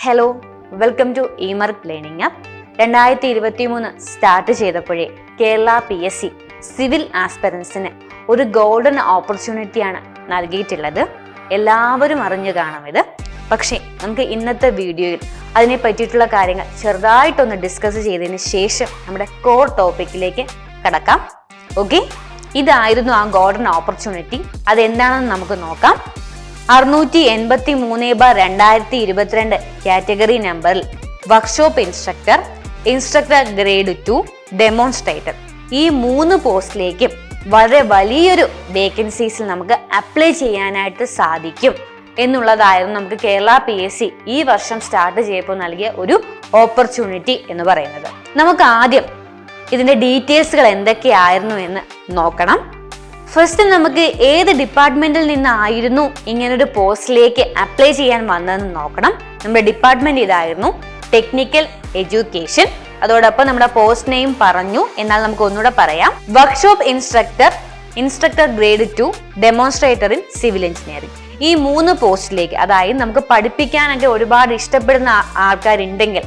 Hello, welcome to eMeryt learning app. 2023 start ചെയ്തപ്പോഴേ Kerala PSC civil ആസ്പിറൻസിന് ഒരു ഗോൾഡൻ ഓപ്പർച്യൂണിറ്റിയാണ് നൽകിയിട്ടുള്ളത്. എല്ലാവരും അറിഞ്ഞു കാണും ഇത്. പക്ഷേ നമുക്ക് ഇന്നത്തെ വീഡിയോയിൽ അതിനെ പറ്റിയിട്ടുള്ള കാര്യങ്ങൾ ചെറുതായിട്ടൊന്ന് ഡിസ്കസ് ചെയ്തതിന് ശേഷം നമ്മുടെ കോർ ടോപ്പിക്കിലേക്ക് കടക്കാം. ഓക്കെ, ഇതായിരുന്നു ആ ഗോൾഡൻ ഓപ്പർച്യൂണിറ്റി. അതെന്താണെന്ന് നമുക്ക് നോക്കാം. 683/2022 കാറ്റഗറി നമ്പറിൽ workshop instructor, instructor grade 2, demonstrator ഈ 3 പോസ്റ്റിലേക്കും വളരെ വലിയൊരു വേക്കൻസീസിൽ നമുക്ക് അപ്ലൈ ചെയ്യാനായിട്ട് സാധിക്കും എന്നുള്ളതായിരുന്നു നമുക്ക് കേരള PSC ഈ വർഷം സ്റ്റാർട്ട് ചെയ്യപ്പോൾ നൽകിയ ഒരു ഓപ്പർച്യൂണിറ്റി എന്ന് പറയുന്നത്. നമുക്ക് ആദ്യം ഇതിന്റെ ഡീറ്റെയിൽസുകൾ എന്തൊക്കെയായിരുന്നു എന്ന് നോക്കണം. ഫസ്റ്റ് നമുക്ക് ഏത് ഡിപ്പാർട്ട്മെന്റിൽ നിന്നായിരുന്നു ഇങ്ങനൊരു പോസ്റ്റിലേക്ക് അപ്ലൈ ചെയ്യാൻ വന്നതെന്ന് നോക്കണം. നമ്മുടെ ഡിപ്പാർട്ട്മെന്റ് ഇതായിരുന്നു, ടെക്നിക്കൽ എഡ്യൂക്കേഷൻ. അതോടൊപ്പം നമ്മുടെ പോസ്റ്റ് നെയിം പറഞ്ഞു, എന്നാൽ നമുക്ക് ഒന്നുകൂടെ പറയാം. Workshop instructor, instructor grade 2, demonstrator in civil engineering ഈ 3 പോസ്റ്റിലേക്ക്, അതായത് നമുക്ക് പഠിപ്പിക്കാനൊക്കെ ഒരുപാട് ഇഷ്ടപ്പെടുന്ന ആൾക്കാരുണ്ടെങ്കിൽ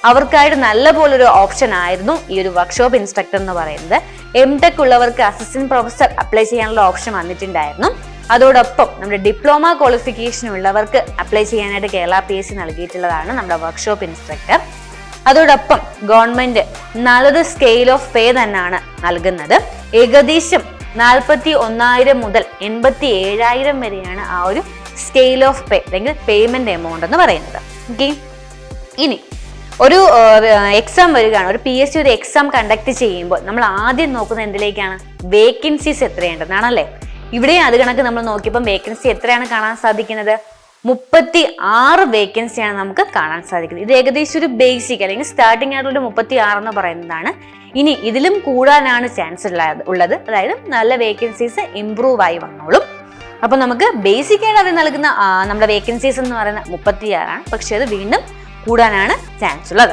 അവർക്കായിട്ട് നല്ലപോലൊരു ഓപ്ഷൻ ആയിരുന്നു ഈ ഒരു വർക്ക്ഷോപ്പ് ഇൻസ്ട്രക്ടർ എന്ന് പറയുന്നത്. MTech ഉള്ളവർക്ക് അസിസ്റ്റന്റ് പ്രൊഫസർ അപ്ലൈ ചെയ്യാനുള്ള ഓപ്ഷൻ വന്നിട്ടുണ്ടായിരുന്നു. അതോടൊപ്പം നമ്മുടെ ഡിപ്ലോമ ക്വാളിഫിക്കേഷൻ ഉള്ളവർക്ക് അപ്ലൈ ചെയ്യാനായിട്ട് കേരള PSC നൽകിയിട്ടുള്ളതാണ് നമ്മുടെ വർക്ക്ഷോപ്പ് ഇൻസ്ട്രക്ടർ. അതോടൊപ്പം ഗവൺമെന്റ് നല്ലൊരു സ്കെയിൽ ഓഫ് പേ തന്നെയാണ് നൽകുന്നത്. ഏകദേശം 41,000 മുതൽ 87,000 വരെയാണ് ആ ഒരു സ്കെയിൽ ഓഫ് പേ അല്ലെങ്കിൽ പേയ്മെന്റ് എമൗണ്ട് എന്ന് പറയുന്നത്. ഓക്കെ, ഇനി ഒരു എക്സാം വരികയാണ്, ഒരു PSC ഒരു എക്സാം കണ്ടക്ട് ചെയ്യുമ്പോൾ നമ്മൾ ആദ്യം നോക്കുന്നത് എന്തിലേക്കാണ്? വേക്കൻസീസ് എത്രയുണ്ടെന്നാണല്ലേ. ഇവിടെ അത് കണക്ക് നമ്മൾ നോക്കിയപ്പോൾ വേക്കൻസി എത്രയാണ് കാണാൻ സാധിക്കുന്നത്? 36 വേക്കൻസിയാണ് നമുക്ക് കാണാൻ സാധിക്കുന്നത്. ഇത് ഏകദേശം ഒരു ബേസിക് അല്ലെങ്കിൽ സ്റ്റാർട്ടിംഗ് ആയിട്ടുള്ള 36 എന്ന് പറയുന്നതാണ്. ഇനി ഇതിലും കൂടാനാണ് ചാൻസ് ഉള്ളത്. അതായത് നല്ല വേക്കൻസീസ് ഇംപ്രൂവ് ആയി വന്നോളും. അപ്പൊ നമുക്ക് ബേസിക് ആയിട്ട് അവർ നൽകുന്ന നമ്മുടെ വേക്കൻസീസ് എന്ന് പറയുന്നത് 36ആണ്. പക്ഷെ അത് വീണ്ടും കൂടാനാണ് ചാൻസ് ഉള്ളത്.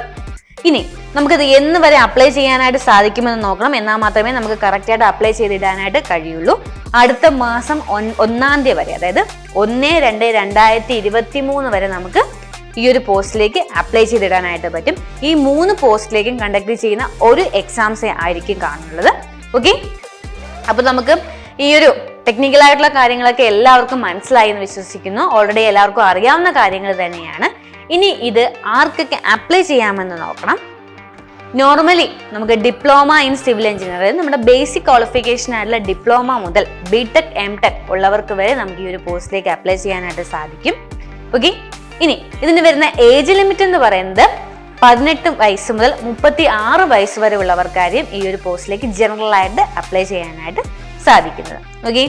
ഇനി നമുക്കത് എന്ന് വരെ അപ്ലൈ ചെയ്യാനായിട്ട് സാധിക്കുമെന്ന് നോക്കണം. എന്നാൽ മാത്രമേ നമുക്ക് കറക്റ്റ് ആയിട്ട് അപ്ലൈ ചെയ്തിടാനായിട്ട് കഴിയുള്ളൂ. അടുത്ത മാസം 1-ാം തീയതി വരെ, അതായത് 1/2/2023 വരെ നമുക്ക് ഈ ഒരു പോസ്റ്റിലേക്ക് അപ്ലൈ ചെയ്തിടാനായിട്ട് പറ്റും. ഈ 3 പോസ്റ്റിലേക്കും കണ്ടക്ട് ചെയ്യുന്ന ഒരു എക്സാംസ് ആയിരിക്കും കാണുന്നത്. ഓക്കെ, അപ്പൊ നമുക്ക് ഈ ഒരു ടെക്നിക്കൽ ആയിട്ടുള്ള കാര്യങ്ങളൊക്കെ എല്ലാവർക്കും മനസ്സിലായി എന്ന് വിശ്വസിക്കുന്നു. ഓൾറെഡി എല്ലാവർക്കും അറിയാവുന്ന കാര്യങ്ങൾ തന്നെയാണ്. ഇനി ഇത് ആർക്കൊക്കെ അപ്ലൈ ചെയ്യാമെന്ന് നോക്കണം. നോർമലി നമുക്ക് ഡിപ്ലോമ ഇൻ സിവിൽ എഞ്ചിനീയറിംഗ്, നമ്മുടെ ബേസിക് ക്വാളിഫിക്കേഷൻ ആയിട്ടുള്ള ഡിപ്ലോമ മുതൽ BTech MTech ഉള്ളവർക്ക് വരെ നമുക്ക് ഈ ഒരു പോസ്റ്റിലേക്ക് അപ്ലൈ ചെയ്യാനായിട്ട് സാധിക്കും. ഓക്കെ, ഇനി ഇതിന് വരുന്ന ഏജ് ലിമിറ്റ് എന്ന് പറയുന്നത് 18 വയസ്സ് മുതൽ 36 വയസ്സ് വരെ ഉള്ളവർക്കായിരിക്കും ഈ ഒരു പോസ്റ്റിലേക്ക് ജനറൽ ആയിട്ട് അപ്ലൈ ചെയ്യാനായിട്ട് സാധിക്കുന്നത്. ഓക്കെ,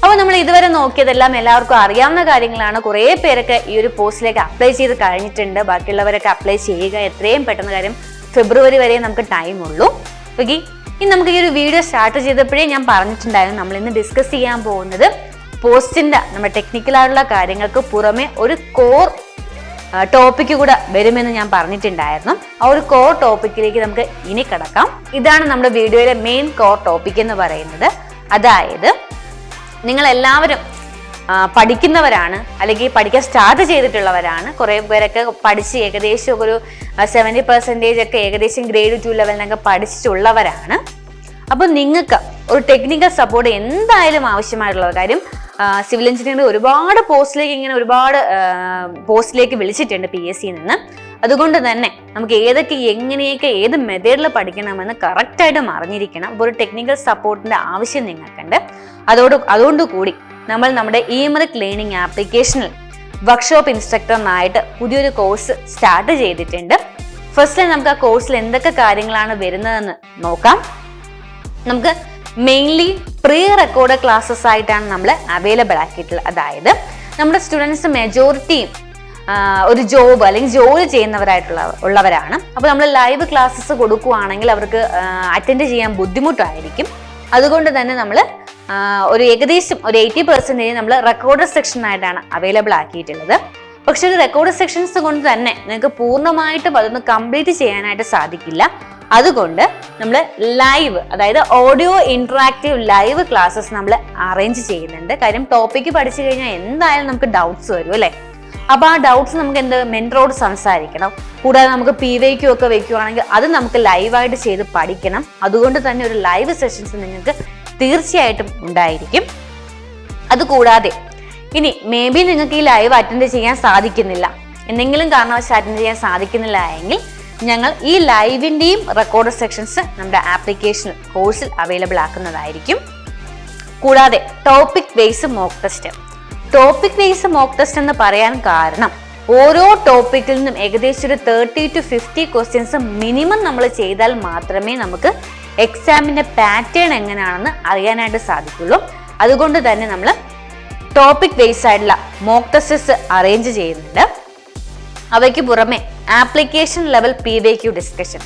അപ്പൊ നമ്മൾ ഇതുവരെ നോക്കിയതെല്ലാം എല്ലാവർക്കും അറിയാവുന്ന കാര്യങ്ങളാണ്. കുറെ പേരൊക്കെ ഈ ഒരു പോസ്റ്റിലേക്ക് അപ്ലൈ ചെയ്ത് കഴിഞ്ഞിട്ടുണ്ട്. ബാക്കിയുള്ളവരൊക്കെ അപ്ലൈ ചെയ്യുക എത്രയും പെട്ടെന്ന്. കാര്യം ഫെബ്രുവരി വരെ നമുക്ക് ടൈം ഉള്ളൂ. ഓക്കെ, ഇനി നമുക്ക് ഈ ഒരു വീഡിയോ സ്റ്റാർട്ട് ചെയ്തപ്പോഴേ ഞാൻ പറഞ്ഞിട്ടുണ്ടായിരുന്നു, നമ്മൾ ഇന്ന് ഡിസ്കസ് ചെയ്യാൻ പോകുന്നത് പോസ്റ്റിന്റെ നമ്മുടെ ടെക്നിക്കലായിട്ടുള്ള കാര്യങ്ങൾക്ക് പുറമെ ഒരു കോർ ടോപ്പിക്ക് കൂടെ വരുമെന്ന് ഞാൻ പറഞ്ഞിട്ടുണ്ടായിരുന്നു. ആ ഒരു കോർ ടോപ്പിക്കിലേക്ക് നമുക്ക് ഇനി കടക്കാം. ഇതാണ് നമ്മുടെ വീഡിയോയിലെ മെയിൻ കോർ ടോപ്പിക് എന്ന് പറയുന്നത്. അതായത് നിങ്ങൾ എല്ലാവരും പഠിക്കുന്നവരാണ്, അല്ലെങ്കിൽ പഠിക്കാൻ സ്റ്റാർട്ട് ചെയ്തിട്ടുള്ളവരാണ്. കുറെ പേരൊക്കെ പഠിച്ച് ഏകദേശം ഒരു 70% ഒക്കെ ഏകദേശം ഗ്രേഡ് 2 ലെവലിനൊക്കെ പഠിച്ചിട്ടുള്ളവരാണ്. അപ്പൊ നിങ്ങൾക്ക് ഒരു ടെക്നിക്കൽ സപ്പോർട്ട് എന്തായാലും ആവശ്യമായിട്ടുള്ള കാര്യം. സിവിൽ എഞ്ചിനീയറിംഗ് ഒരുപാട് പോസ്റ്റിലേക്ക് വിളിച്ചിട്ടുണ്ട് PSC നിന്ന്. അതുകൊണ്ട് തന്നെ നമുക്ക് എങ്ങനെയൊക്കെ ഏത് മെത്തേഡിൽ പഠിക്കണമെന്ന് കറക്റ്റായിട്ട് അറിഞ്ഞിരിക്കണം. അപ്പോൾ ഒരു ടെക്നിക്കൽ സപ്പോർട്ടിന്റെ ആവശ്യം നിങ്ങൾക്കുണ്ട്. അതുകൊണ്ടുകൂടി നമ്മൾ നമ്മുടെ eMeryt ലേണിംഗ് ആപ്ലിക്കേഷനിൽ വർക്ക്ഷോപ്പ് ഇൻസ്ട്രക്ടറിനായിട്ട് പുതിയൊരു കോഴ്സ് സ്റ്റാർട്ട് ചെയ്തിട്ടുണ്ട്. ഫസ്റ്റ് നമുക്ക് ആ കോഴ്സിൽ എന്തൊക്കെ കാര്യങ്ങളാണ് വരുന്നതെന്ന് നോക്കാം. നമുക്ക് മെയിൻലി പ്രീ റെക്കോർഡ് ക്ലാസ്സസ് ആയിട്ടാണ് നമ്മൾ അവൈലബിൾ ആക്കിയിട്ടുള്ളത്. അതായത് നമ്മുടെ സ്റ്റുഡൻസ് മെജോറിറ്റിയും ഒരു ജോബ് അല്ലെങ്കിൽ ജോലി ചെയ്യുന്നവരായിട്ടുള്ളവരാണ്. അപ്പോൾ നമ്മൾ ലൈവ് ക്ലാസ്സസ് കൊടുക്കുകയാണെങ്കിൽ അവർക്ക് അറ്റൻഡ് ചെയ്യാൻ ബുദ്ധിമുട്ടായിരിക്കും. അതുകൊണ്ട് തന്നെ നമ്മൾ ഏകദേശം 80% നമ്മൾ റെക്കോർഡ് സെക്ഷൻ ആയിട്ടാണ് അവൈലബിൾ ആക്കിയിട്ടുള്ളത്. പക്ഷെ ഒരു റെക്കോർഡ് സെക്ഷൻസ് കൊണ്ട് തന്നെ നിങ്ങൾക്ക് പൂർണ്ണമായിട്ടും അതൊന്ന് കംപ്ലീറ്റ് ചെയ്യാനായിട്ട് സാധിക്കില്ല. അതുകൊണ്ട് നമ്മൾ ലൈവ്, അതായത് ഓഡിയോ ഇന്ററാക്റ്റീവ് ലൈവ് ക്ലാസ്സസ് നമ്മൾ അറേഞ്ച് ചെയ്യുന്നുണ്ട്. കാര്യം ടോപ്പിക്ക് പഠിച്ചു കഴിഞ്ഞാൽ എന്തായാലും നമുക്ക് ഡൗട്ട്സ് വരും അല്ലേ. അപ്പോൾ ആ ഡൗട്ട്സ് നമുക്ക് എന്ത് മെന്ററോട് സംസാരിക്കണം. കൂടാതെ നമുക്ക് PYQ ഒക്കെ വെക്കുകയാണെങ്കിൽ അത് നമുക്ക് ലൈവായിട്ട് ചെയ്ത് പഠിക്കണം. അതുകൊണ്ട് തന്നെ ഒരു ലൈവ് സെഷൻസ് നിങ്ങൾക്ക് തീർച്ചയായിട്ടും ഉണ്ടായിരിക്കും. അതുകൂടാതെ ഇനി മേ ബി നിങ്ങൾക്ക് ഈ ലൈവ് അറ്റൻഡ് ചെയ്യാൻ സാധിക്കുന്നില്ല, എന്തെങ്കിലും കാരണവശാൽ അറ്റൻഡ് ചെയ്യാൻ സാധിക്കുന്നില്ല എങ്കിൽ ഞങ്ങൾ ഈ ലൈവിൻ്റെയും റെക്കോർഡ് സെക്ഷൻസ് നമ്മുടെ ആപ്ലിക്കേഷൻ കോഴ്സിൽ അവൈലബിൾ ആക്കുന്നതായിരിക്കും. കൂടാതെ topic base mock test. Topic base mock test എന്ന് പറയാൻ കാരണം ഓരോ ടോപ്പിക്കിൽ നിന്നും ഏകദേശം ഒരു 30 to 50 ക്വസ്റ്റ്യൻസ് മിനിമം നമ്മൾ ചെയ്താൽ മാത്രമേ നമുക്ക് എക്സാമിന്റെ പാറ്റേൺ എങ്ങനെയാണെന്ന് അറിയാനായിട്ട് സാധിക്കുള്ളൂ. അതുകൊണ്ട് തന്നെ നമ്മൾ ടോപ്പിക് ബേസ് ആയിട്ടുള്ള മോക്ക് ടെസ്റ്റസ് അറേഞ്ച് ചെയ്യുന്നുണ്ട്. അവയ്ക്ക് പുറമെ application level PYQ discussion.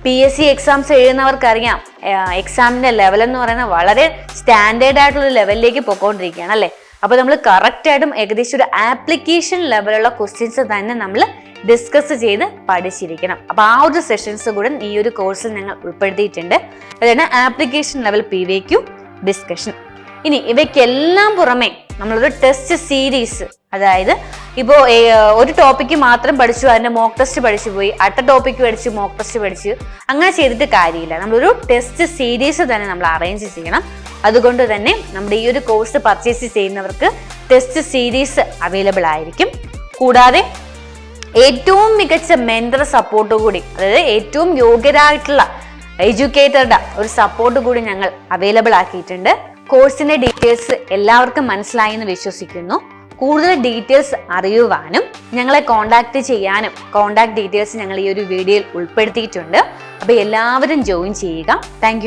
PSC exams എഴുതുന്നവർക്കറിയാം എക്സാമിന്റെ ലെവൽ എന്ന് പറയുന്നത് വളരെ സ്റ്റാൻഡേർഡ് ആയിട്ടുള്ള ലെവലിലേക്ക് പോയിക്കൊണ്ടിരിക്കുകയാണ് അല്ലേ. അപ്പൊ നമ്മൾ കറക്റ്റ് ആയിട്ടും ഏകദേശം ഒരു ആപ്ലിക്കേഷൻ ലെവലുള്ള ക്വസ്റ്റ്യൻസ് തന്നെ നമ്മൾ ഡിസ്കസ് ചെയ്ത് പഠിച്ചിരിക്കണം. അപ്പൊ ആ ഒരു സെഷൻസ് കൂടെ ഈ ഒരു കോഴ്സിൽ ഞങ്ങൾ ഉൾപ്പെടുത്തിയിട്ടുണ്ട്. അതാണ് ആപ്ലിക്കേഷൻ ലെവൽ PYQ ഡിസ്കഷൻ. ഇനി ഇവയ്ക്കെല്ലാം പുറമെ നമ്മളൊരു ടെസ്റ്റ് സീരീസ്, അതായത് ഇപ്പോൾ ഒരു ടോപ്പിക്ക് മാത്രം പഠിച്ചു അതിന്റെ മോക്ക് ടെസ്റ്റ് പഠിച്ചു പോയി, അടുത്ത ടോപ്പിക്ക് പഠിച്ചു മോക്ക് ടെസ്റ്റ് പഠിച്ചു, അങ്ങനെ ചെയ്തിട്ട് കാര്യമില്ല. നമ്മളൊരു ടെസ്റ്റ് സീരീസ് തന്നെ നമ്മൾ അറേഞ്ച് ചെയ്യണം. അതുകൊണ്ട് തന്നെ നമ്മുടെ ഈ ഒരു കോഴ്സ് പർച്ചേസ് ചെയ്യുന്നവർക്ക് ടെസ്റ്റ് സീരീസ് അവൈലബിൾ ആയിരിക്കും. കൂടാതെ ഏറ്റവും മികച്ച മെന്റർ സപ്പോർട്ട് കൂടി, അതായത് ഏറ്റവും യോഗ്യരായിട്ടുള്ള എഡ്യൂക്കേറ്ററുടെ ഒരു സപ്പോർട്ട് കൂടി ഞങ്ങൾ അവൈലബിൾ ആക്കിയിട്ടുണ്ട്. കോഴ്സിന്റെ ഡീറ്റെയിൽസ് എല്ലാവർക്കും മനസ്സിലായി എന്ന് വിശ്വസിക്കുന്നു. കൂടുതൽ ഡീറ്റെയിൽസ് അറിയുവാനും ഞങ്ങളെ കോൺടാക്ട് ചെയ്യാനും കോൺടാക്ട് ഡീറ്റെയിൽസ് ഞങ്ങൾ ഈ ഒരു വീഡിയോയിൽ ഉൾപ്പെടുത്തിയിട്ടുണ്ട്. അപ്പോൾ എല്ലാവരും ജോയിൻ ചെയ്യുക. താങ്ക്